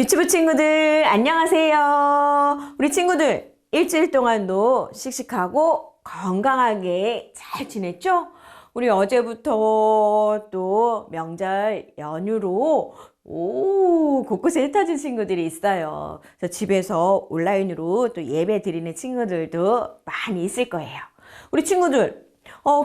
유치부 친구들 안녕하세요. 우리 친구들 일주일 동안도 씩씩하고 건강하게 잘 지냈죠? 우리 어제부터 또 명절 연휴로 곳곳에 흩어진 친구들이 있어요. 그래서 집에서 온라인으로 또 예배 드리는 친구들도 많이 있을 거예요. 우리 친구들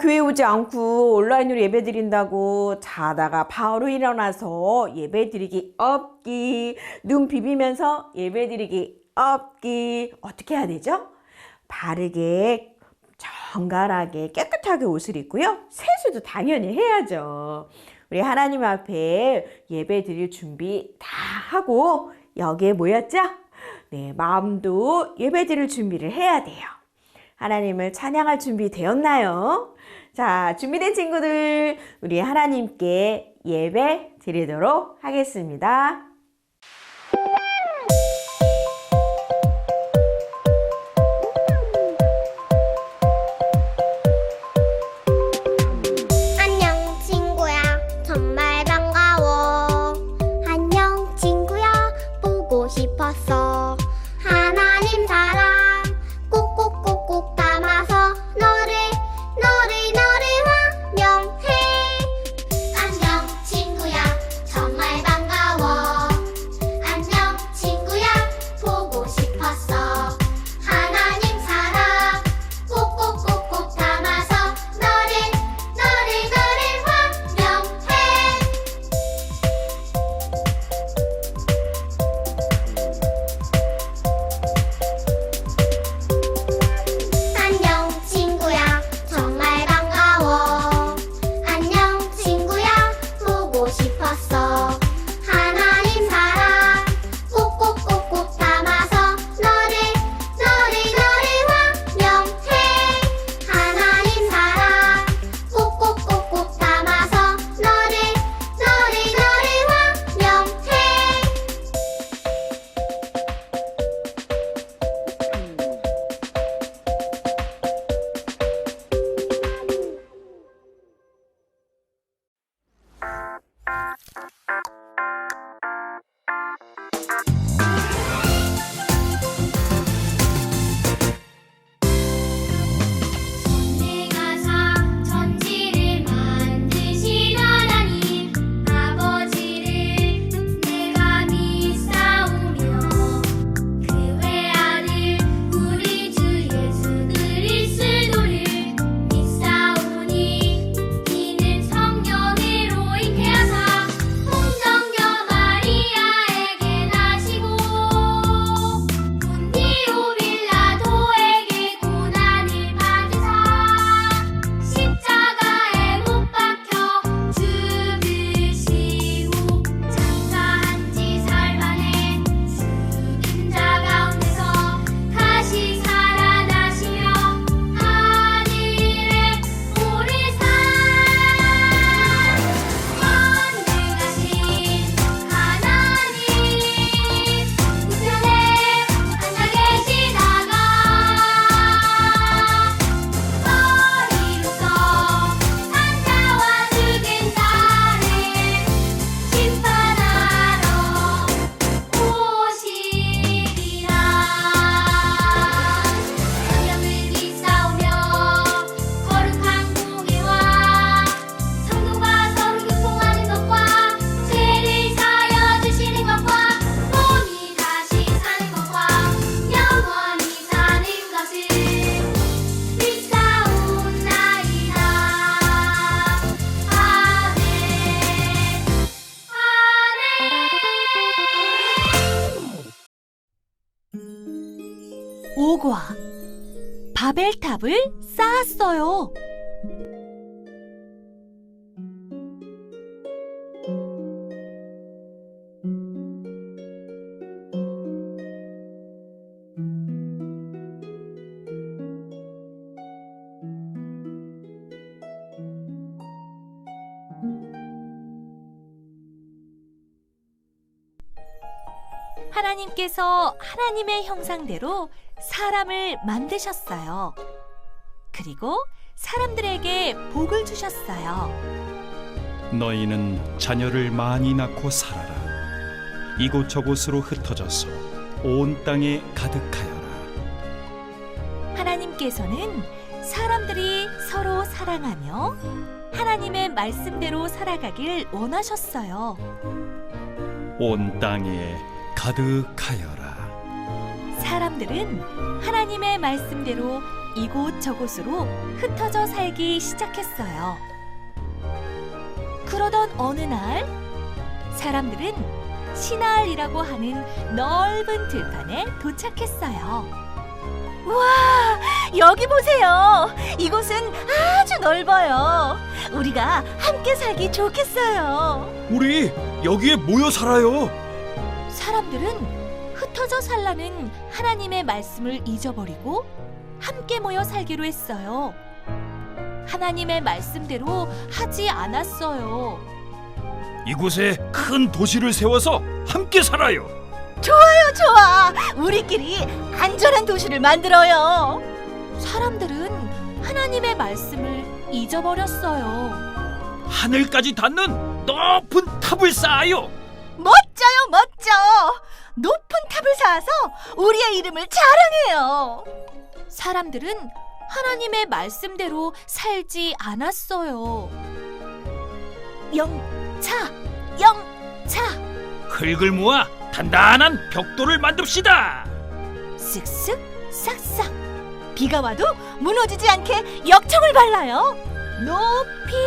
교회 오지 않고 온라인으로 예배 드린다고 자다가 바로 일어나서 예배 드리기 없기, 눈 비비면서 예배 드리기 없기, 어떻게 해야 되죠? 바르게 정갈하게 깨끗하게 옷을 입고요. 세수도 당연히 해야죠. 우리 하나님 앞에 예배 드릴 준비 다 하고 여기에 모였죠? 네, 마음도 예배 드릴 준비를 해야 돼요. 하나님을 찬양할 준비 되었나요? 자, 준비된 친구들, 우리 하나님께 예배 드리도록 하겠습니다. 안녕 친구야 정말 반가워. 안녕 친구야 보고 싶었어. 하나님 사랑 꼭꼭꼭꼭 담아서 너를 환영해. 안녕 친구야 정말 반가워. 안녕 친구야 보고 싶었어. 하나님 사랑 꼭꼭꼭꼭 담아서 너를 환영해. 안녕 친구야 정말 반가워. 안녕 친구야 보고 싶었어. 하나님 사랑 꼭꼭꼭꼭 담아서 너를 환영해. 하나님 사랑 꼭꼭꼭꼭 담아서 너를 환영해. 내가 천지를 만드신 하나님 아버지를 내가 믿사오며 그 외아들 우리 주 예수 그리스도를 믿사오니 이는 성령으로 잉태하사 동정녀 마리아에게 나시고 본디오 빌라도에게 고난을 받으사 십자가에 못 박혀 죽으시고 장사한 지 사흘 만에 죽은 자 가운데서 다시 살아나시며 하늘에 오르사 전능하신 하나님 우편에 앉아 계시다가 머리로서 산자와 죽은 자를 심판하러 오시리라. 성령을 믿사오며 거룩한 공예와 성도가 서로 교통하는 것과 죄를 사하여 주시는 것과 몸이 다시 사는 것과 영원히 사는 것을 믿사옵나이다. 아멘. 오과 바벨탑을 쌓았어요. 하나님께서 하나님의 형상대로 사람을 만드셨어요. 그리고 사람들에게 복을 주셨어요. 너희는 자녀를 많이 낳고 살아라. 이곳저곳으로 흩어져서 온 땅에 가득하여라. 하나님께서는 사람들이 서로 사랑하며 하나님의 말씀대로 살아가길 원하셨어요. 온 땅에 가득하여라. 사람들은 하나님의 말씀대로 이곳저곳으로 흩어져 살기 시작했어요. 그러던 어느 날, 사람들은 시나알이라고 하는 넓은 들판에 도착했어요. 우와, 여기 보세요. 이곳은 아주 넓어요. 우리가 함께 살기 좋겠어요. 우리 여기에 모여 살아요. 사람들은 흩어져 살라는 하나님의 말씀을 잊어버리고 함께 모여 살기로 했어요. 하나님의 말씀대로 하지 않았어요. 이곳에 큰 도시를 세워서 함께 살아요. 좋아, 우리끼리 안전한 도시를 만들어요. 사람들은 하나님의 말씀을 잊어버렸어요. 하늘까지 닿는 높은 탑을 쌓아요. 멋져. 높은 탑을 쌓아서 우리의 이름을 자랑해요. 사람들은 하나님의 말씀대로 살지 않았어요. 영차. 흙을 모아 단단한 벽돌을 만듭시다. 쓱쓱 싹싹. 비가 와도 무너지지 않게 역청을 발라요. 높이.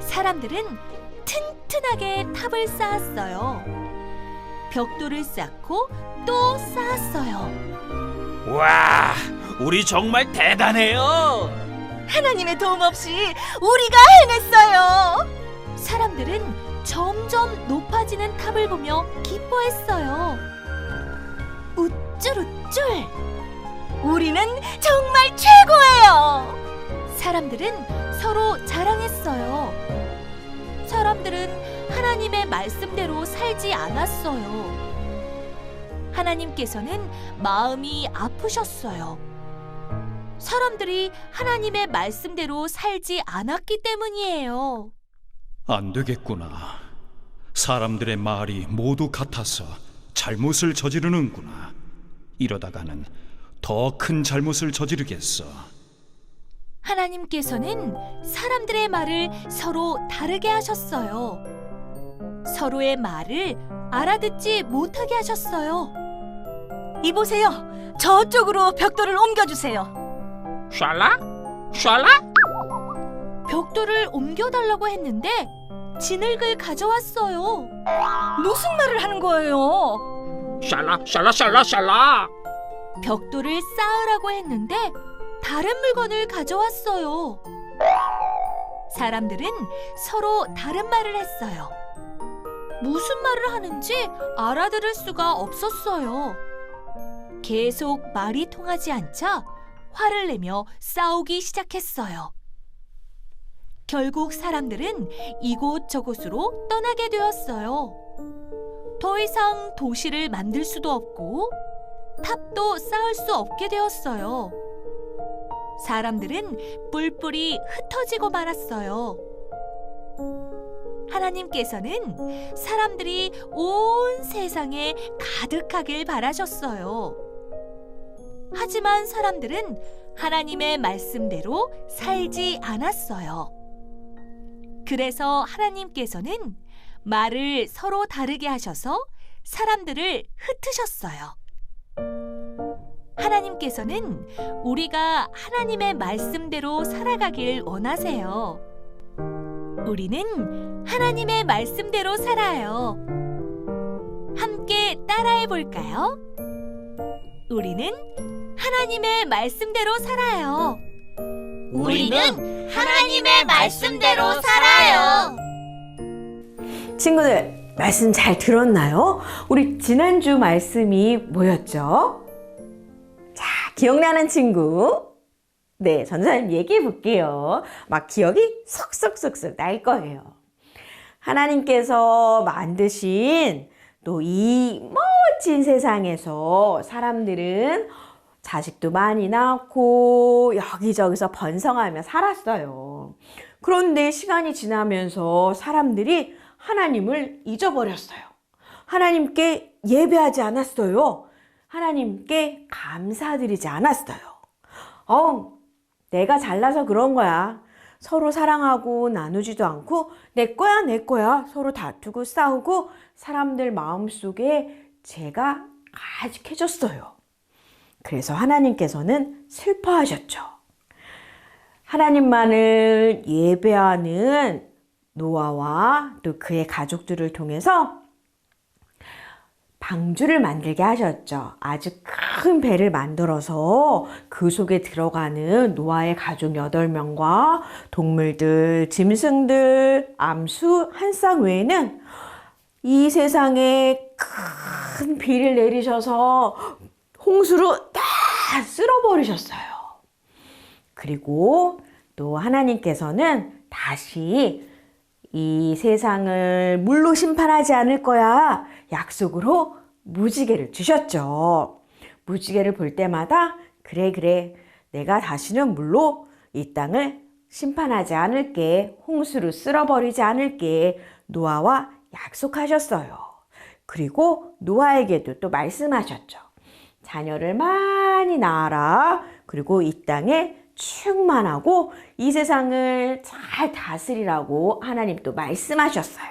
사람들은 튼튼하게 탑을 쌓았어요. 벽돌을 쌓고 또 쌓았어요. 와, 우리 정말 대단해요. 하나님의 도움 없이 우리가 해냈어요. 사람들은 점점 높아지는 탑을 보며 기뻐했어요. 우쭐. 우리는 정말 최고예요. 사람들은 서로 자랑했어요. 사람들은 하나님의 말씀대로 살지 않았어요. 하나님께서는 마음이 아프셨어요. 사람들이 하나님의 말씀대로 살지 않았기 때문이에요. 안 되겠구나. 사람들의 말이 모두 같아서 잘못을 저지르는구나. 이러다가는 더 큰 잘못을 저지르겠어. 하나님께서는 사람들의 말을 서로 다르게 하셨어요. 서로의 말을 알아듣지 못하게 하셨어요. 이보세요. 저쪽으로 벽돌을 옮겨주세요. 샬라? 벽돌을 옮겨달라고 했는데 진흙을 가져왔어요. 무슨 말을 하는 거예요? 샬라. 벽돌을 쌓으라고 했는데 다른 물건을 가져왔어요. 사람들은 서로 다른 말을 했어요. 무슨 말을 하는지 알아들을 수가 없었어요. 계속 말이 통하지 않자 화를 내며 싸우기 시작했어요. 결국 사람들은 이곳저곳으로 떠나게 되었어요. 더 이상 도시를 만들 수도 없고 탑도 쌓을 수 없게 되었어요. 사람들은 뿔뿔이 흩어지고 말았어요. 하나님께서는 사람들이 온 세상에 가득하길 바라셨어요. 하지만 사람들은 하나님의 말씀대로 살지 않았어요. 그래서 하나님께서는 말을 서로 다르게 하셔서 사람들을 흩으셨어요. 하나님께서는 우리가 하나님의 말씀대로 살아가길 원하세요. 우리는 하나님의 말씀대로 살아요. 함께 따라해 볼까요? 우리는 하나님의 말씀대로 살아요. 우리는 하나님의 말씀대로 살아요. 친구들, 말씀 잘 들었나요? 우리 지난주 말씀이 뭐였죠? 자, 기억나는 친구? 네, 전사님 얘기해 볼게요. 막 기억이 쏙쏙쏙쏙 날 거예요. 하나님께서 만드신 또 이 멋진 세상에서 사람들은 자식도 많이 낳고 여기저기서 번성하며 살았어요. 그런데 시간이 지나면서 사람들이 하나님을 잊어버렸어요. 하나님께 예배하지 않았어요. 하나님께 감사드리지 않았어요. 내가 잘나서 그런 거야. 서로 사랑하고 나누지도 않고 내 거야 내 거야 서로 다투고 싸우고 사람들 마음속에 죄가 가득해졌어요. 그래서 하나님께서는 슬퍼하셨죠. 하나님만을 예배하는 노아와 또 그의 가족들을 통해서 방주를 만들게 하셨죠. 아주 큰 배를 만들어서 그 속에 들어가는 노아의 가족 8명과 동물들, 짐승들, 암수 한 쌍 외에는 이 세상에 큰 비를 내리셔서 홍수로 다 쓸어버리셨어요. 그리고 또 하나님께서는 다시 이 세상을 물로 심판하지 않을 거야 약속으로 무지개를 주셨죠. 무지개를 볼 때마다 그래 내가 다시는 물로 이 땅을 심판하지 않을게, 홍수로 쓸어버리지 않을게 노아와 약속하셨어요. 그리고 노아에게도 또 말씀하셨죠. 자녀를 많이 낳아라. 그리고 이 땅에 충만하고 이 세상을 잘 다스리라고 하나님 또 말씀하셨어요.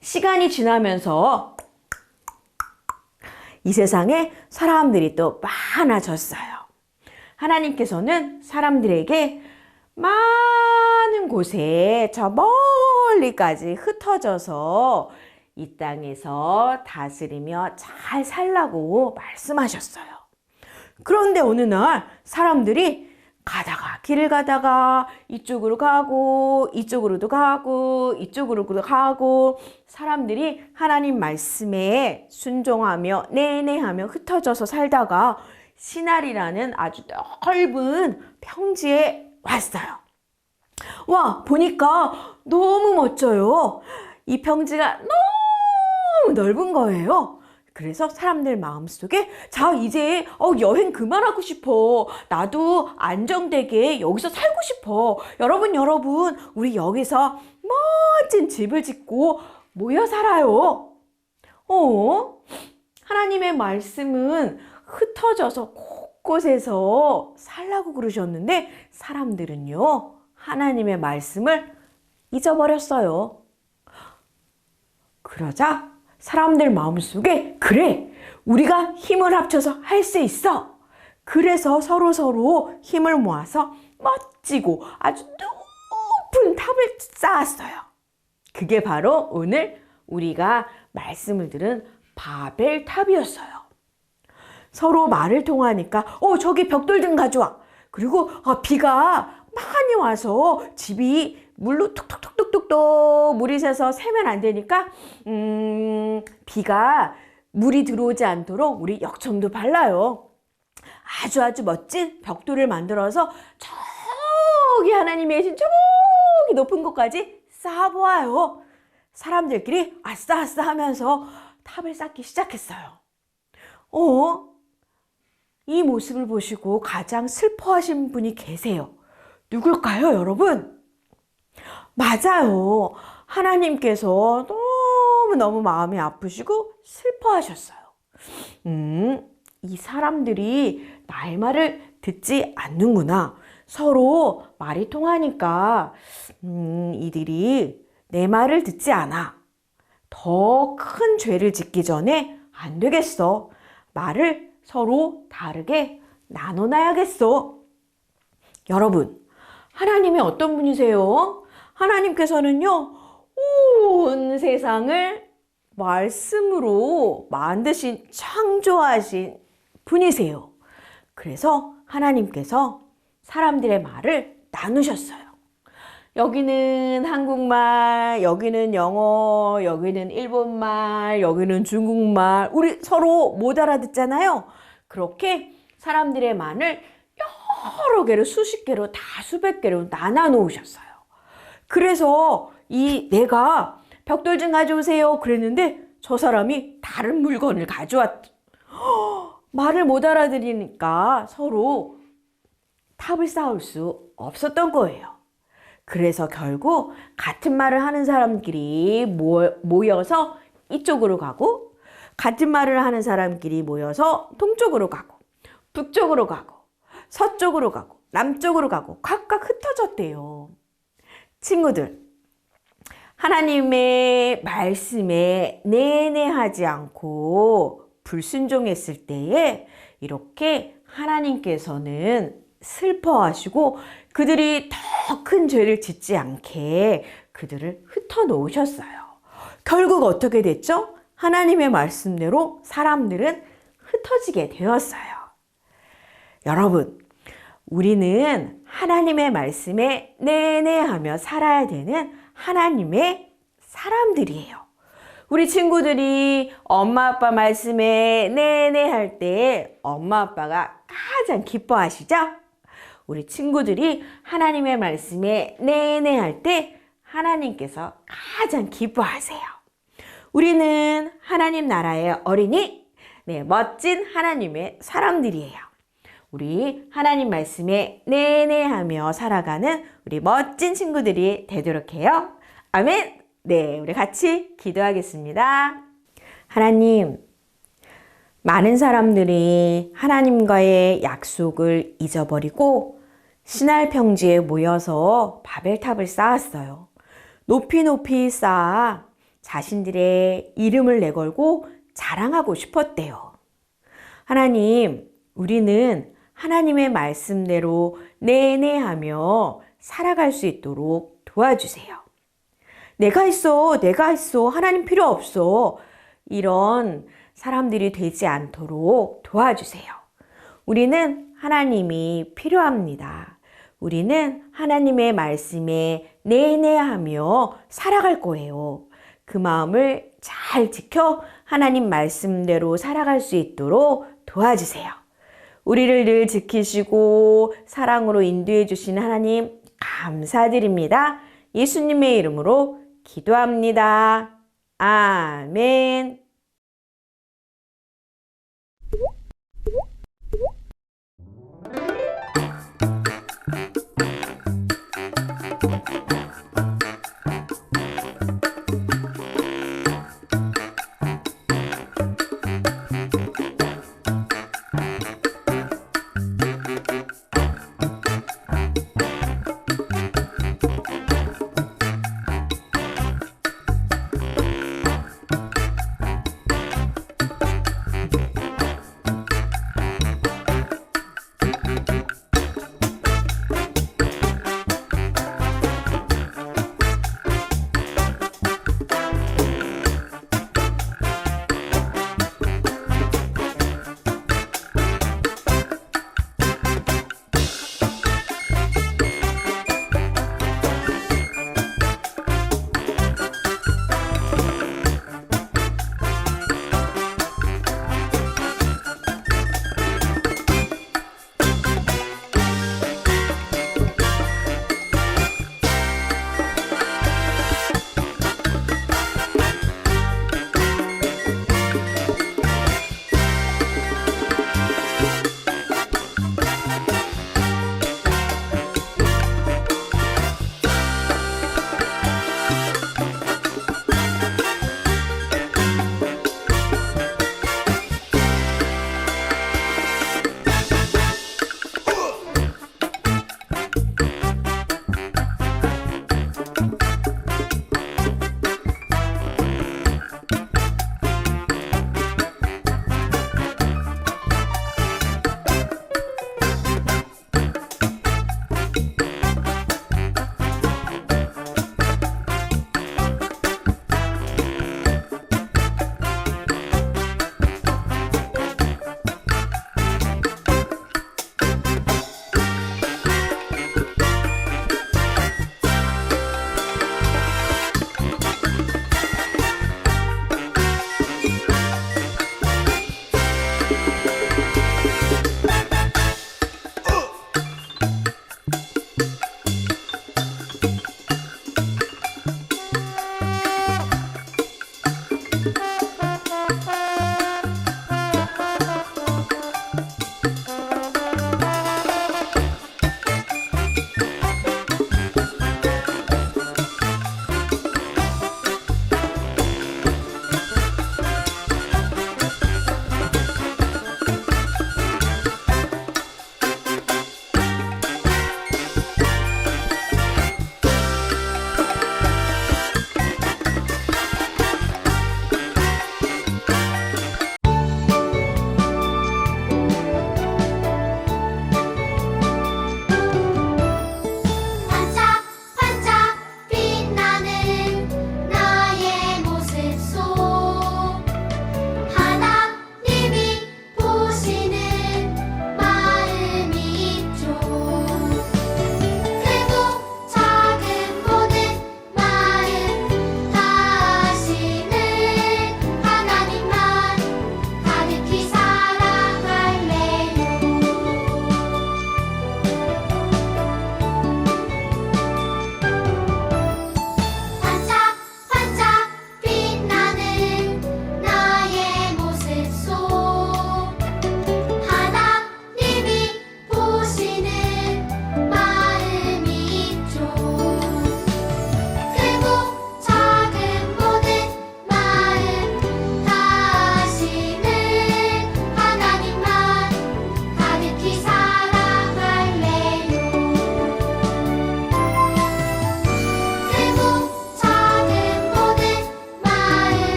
시간이 지나면서 이 세상에 사람들이 또 많아졌어요. 하나님께서는 사람들에게 많은 곳에 저 멀리까지 흩어져서 이 땅에서 다스리며 잘 살라고 말씀하셨어요. 그런데 어느 날 사람들이 길을 가다가 이쪽으로 가고 이쪽으로도 가고 이쪽으로도 가고 사람들이 하나님 말씀에 순종하며 네네 하며 흩어져서 살다가 시날이라는 아주 넓은 평지에 왔어요. 와, 보니까 너무 멋져요. 이 평지가 너무 넓은 거예요. 그래서 사람들 마음속에 자 이제 여행 그만하고 싶어. 나도 안정되게 여기서 살고 싶어. 여러분 우리 여기서 멋진 집을 짓고 모여 살아요. 하나님의 말씀은 흩어져서 곳곳에서 살라고 그러셨는데 사람들은요 하나님의 말씀을 잊어버렸어요. 그러자 사람들 마음속에 그래 우리가 힘을 합쳐서 할 수 있어. 그래서 서로 힘을 모아서 멋지고 아주 높은 탑을 쌓았어요. 그게 바로 오늘 우리가 말씀을 들은 바벨탑이었어요. 서로 말을 통하니까 저기 벽돌 좀 가져와. 그리고 비가 많이 와서 집이 물로 툭툭툭툭툭 물이 새서 새면 안 되니까 비가 물이 들어오지 않도록 우리 역청도 발라요. 아주 멋진 벽돌을 만들어서 저기 하나님이 계신 저기 높은 곳까지 쌓아보아요. 사람들끼리 아싸 하면서 탑을 쌓기 시작했어요. 이 모습을 보시고 가장 슬퍼하신 분이 계세요. 누굴까요, 여러분? 맞아요. 하나님께서 너무 마음이 아프시고 슬퍼하셨어요. 이 사람들이 나의 말을 듣지 않는구나. 서로 말이 통하니까 이들이 내 말을 듣지 않아. 더 큰 죄를 짓기 전에 안 되겠어. 말을 서로 다르게 나눠놔야겠어. 여러분, 하나님이 어떤 분이세요? 하나님께서는요, 온 세상을 말씀으로 만드신, 창조하신 분이세요. 그래서 하나님께서 사람들의 말을 나누셨어요. 여기는 한국말, 여기는 영어, 여기는 일본말, 여기는 중국말. 우리 서로 못 알아듣잖아요. 그렇게 사람들의 말을 여러 개로, 수십 개로, 다 수백 개로 나눠 놓으셨어요. 그래서 내가 벽돌 좀 가져오세요 그랬는데 저 사람이 다른 물건을 가져왔죠. 말을 못 알아들으니까 서로 탑을 쌓을 수 없었던 거예요. 그래서 결국 같은 말을 하는 사람끼리 모여서 이쪽으로 가고, 같은 말을 하는 사람끼리 모여서 동쪽으로 가고, 북쪽으로 가고, 서쪽으로 가고, 남쪽으로 가고 각각 흩어졌대요. 친구들, 하나님의 말씀에 내내하지 않고 불순종했을 때에 이렇게 하나님께서는 슬퍼하시고 그들이 더 큰 죄를 짓지 않게 그들을 흩어놓으셨어요. 결국 어떻게 됐죠? 하나님의 말씀대로 사람들은 흩어지게 되었어요. 여러분, 우리는 하나님의 말씀에 내내하며 살아야 되는 하나님의 사람들이에요. 우리 친구들이 엄마 아빠 말씀에 내내할 때 엄마 아빠가 가장 기뻐하시죠? 우리 친구들이 하나님의 말씀에 내내할 때 하나님께서 가장 기뻐하세요. 우리는 하나님 나라의 어린이, 멋진 하나님의 사람들이에요. 우리 하나님 말씀에 내내하며 살아가는 우리 멋진 친구들이 되도록 해요. 아멘! 네, 우리 같이 기도하겠습니다. 하나님, 많은 사람들이 하나님과의 약속을 잊어버리고 신할 평지에 모여서 바벨탑을 쌓았어요. 높이 높이 쌓아 자신들의 이름을 내걸고 자랑하고 싶었대요. 하나님, 우리는 하나님의 말씀대로 내내하며 살아갈 수 있도록 도와주세요. 내가 있어, 하나님 필요 없어. 이런 사람들이 되지 않도록 도와주세요. 우리는 하나님이 필요합니다. 우리는 하나님의 말씀에 내내하며 살아갈 거예요. 그 마음을 잘 지켜 하나님 말씀대로 살아갈 수 있도록 도와주세요. 우리를 늘 지키시고 사랑으로 인도해 주시는 하나님 감사드립니다. 예수님의 이름으로 기도합니다. 아멘.